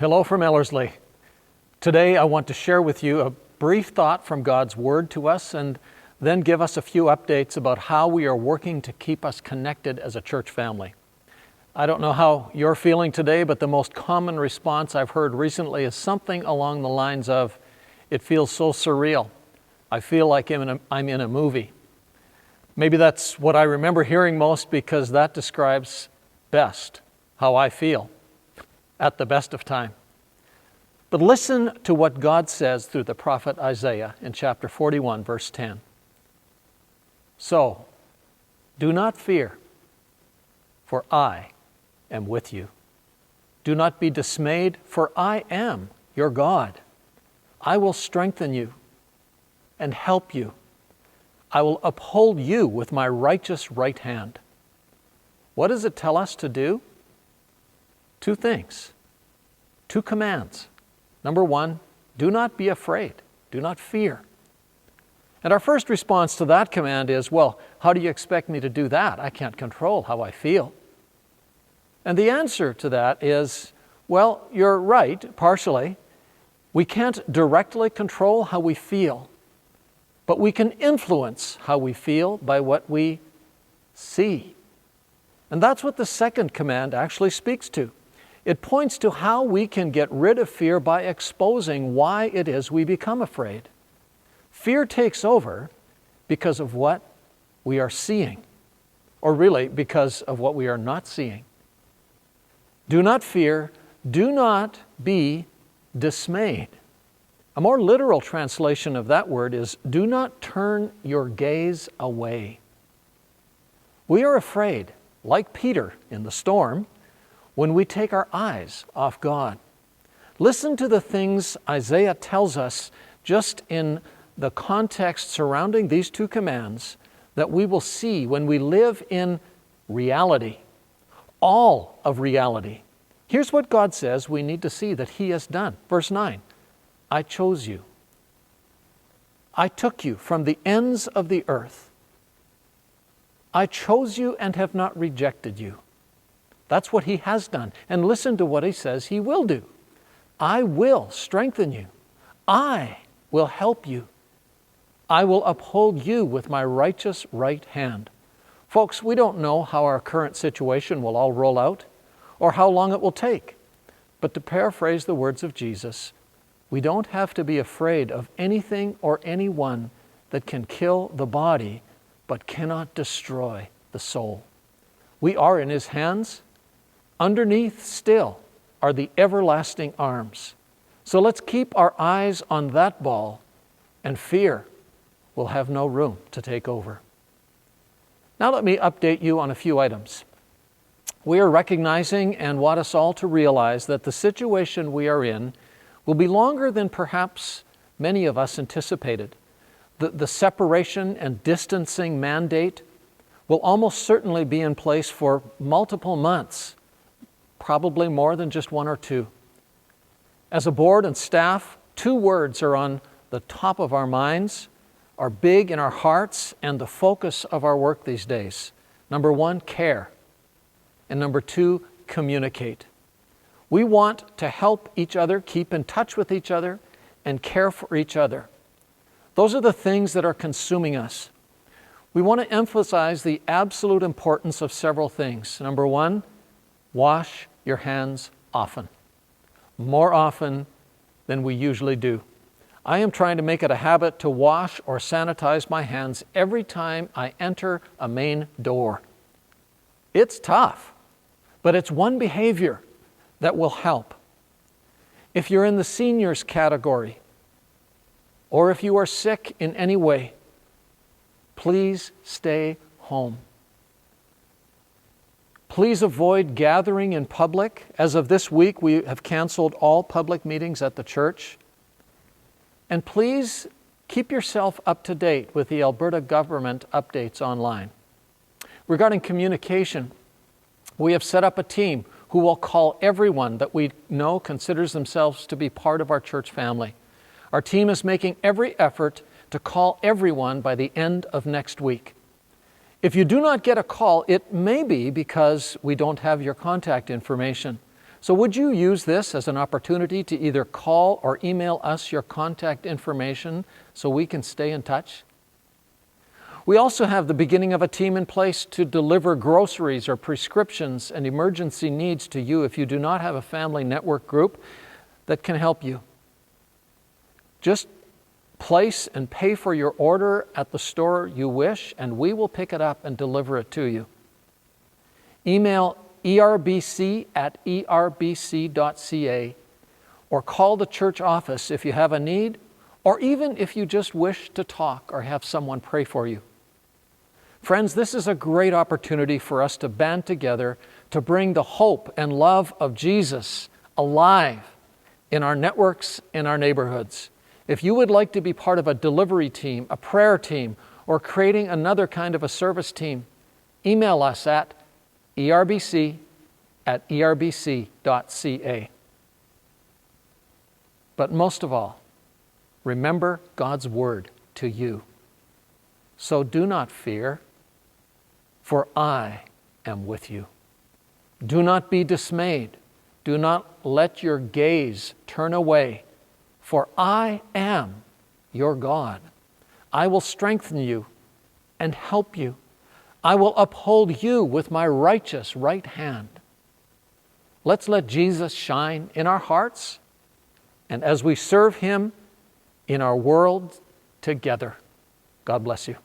Hello from Ellerslie. Today I want to share with you a brief thought from God's Word to us and then give us a few updates about how we are working to keep us connected as a church family. I don't know how you're feeling today, but the most common response I've heard recently is something along the lines of, "It feels so surreal. I feel like I'm in a movie." Maybe that's what I remember hearing most because that describes best how I feel at the best of time. But listen to what God says through the prophet Isaiah in chapter 41, verse 10. "So, do not fear, for I am with you. Do not be dismayed, for I am your God. I will strengthen you and help you. I will uphold you with my righteous right hand." What does it tell us to do? Two things, two commands. Number one, do not be afraid. Do not fear. And our first response to that command is, well, how do you expect me to do that? I can't control how I feel. And the answer to that is, well, you're right, partially. We can't directly control how we feel, but we can influence how we feel by what we see. And that's what the second command actually speaks to. It points to how we can get rid of fear by exposing why it is we become afraid. Fear takes over because of what we are seeing, or really because of what we are not seeing. Do not fear, do not be dismayed. A more literal translation of that word is, do not turn your gaze away. We are afraid, like Peter in the storm, when we take our eyes off God. Listen to the things Isaiah tells us just in the context surrounding these two commands that we will see when we live in reality, all of reality. Here's what God says we need to see that He has done. Verse 9, "I chose you. I took you from the ends of the earth. I chose you and have not rejected you." That's what He has done. And listen to what He says He will do. "I will strengthen you. I will help you. I will uphold you with my righteous right hand." Folks, we don't know how our current situation will all roll out or how long it will take. But to paraphrase the words of Jesus, we don't have to be afraid of anything or anyone that can kill the body but cannot destroy the soul. We are in His hands. Underneath still are the everlasting arms. So let's keep our eyes on that ball, and fear will have no room to take over. Now let me update you on a few items. We are recognizing and want us all to realize that the situation we are in will be longer than perhaps many of us anticipated. The separation and distancing mandate will almost certainly be in place for multiple months, probably more than just one or two. As a board and staff, two words are on the top of our minds, are big in our hearts, and the focus of our work these days. Number one, care. And number two, communicate. We want to help each other, keep in touch with each other, and care for each other. Those are the things that are consuming us. We want to emphasize the absolute importance of several things. Number one, wash your hands often. More often than we usually do. I am trying to make it a habit to wash or sanitize my hands every time I enter a main door. It's tough, but it's one behavior that will help. If you're in the seniors category, or if you are sick in any way, please stay home. Please avoid gathering in public. As of this week, we have canceled all public meetings at the church. And please keep yourself up to date with the Alberta government updates online. Regarding communication, we have set up a team who will call everyone that we know considers themselves to be part of our church family. Our team is making every effort to call everyone by the end of next week. If you do not get a call, it may be because we don't have your contact information. So would you use this as an opportunity to either call or email us your contact information so we can stay in touch? We also have the beginning of a team in place to deliver groceries or prescriptions and emergency needs to you if you do not have a family network group that can help you. Just place and pay for your order at the store you wish, and we will pick it up and deliver it to you. Email erbc@erbc.ca or call the church office if you have a need, or even if you just wish to talk or have someone pray for you. Friends, this is a great opportunity for us to band together to bring the hope and love of Jesus alive in our networks, in our neighborhoods. If you would like to be part of a delivery team, a prayer team, or creating another kind of a service team, email us at erbc@erbc.ca. But most of all, remember God's word to you. So do not fear, for I am with you. Do not be dismayed. Do not let your gaze turn away, for I am your God. I will strengthen you and help you. I will uphold you with my righteous right hand. Let's let Jesus shine in our hearts and as we serve Him in our world together. God bless you.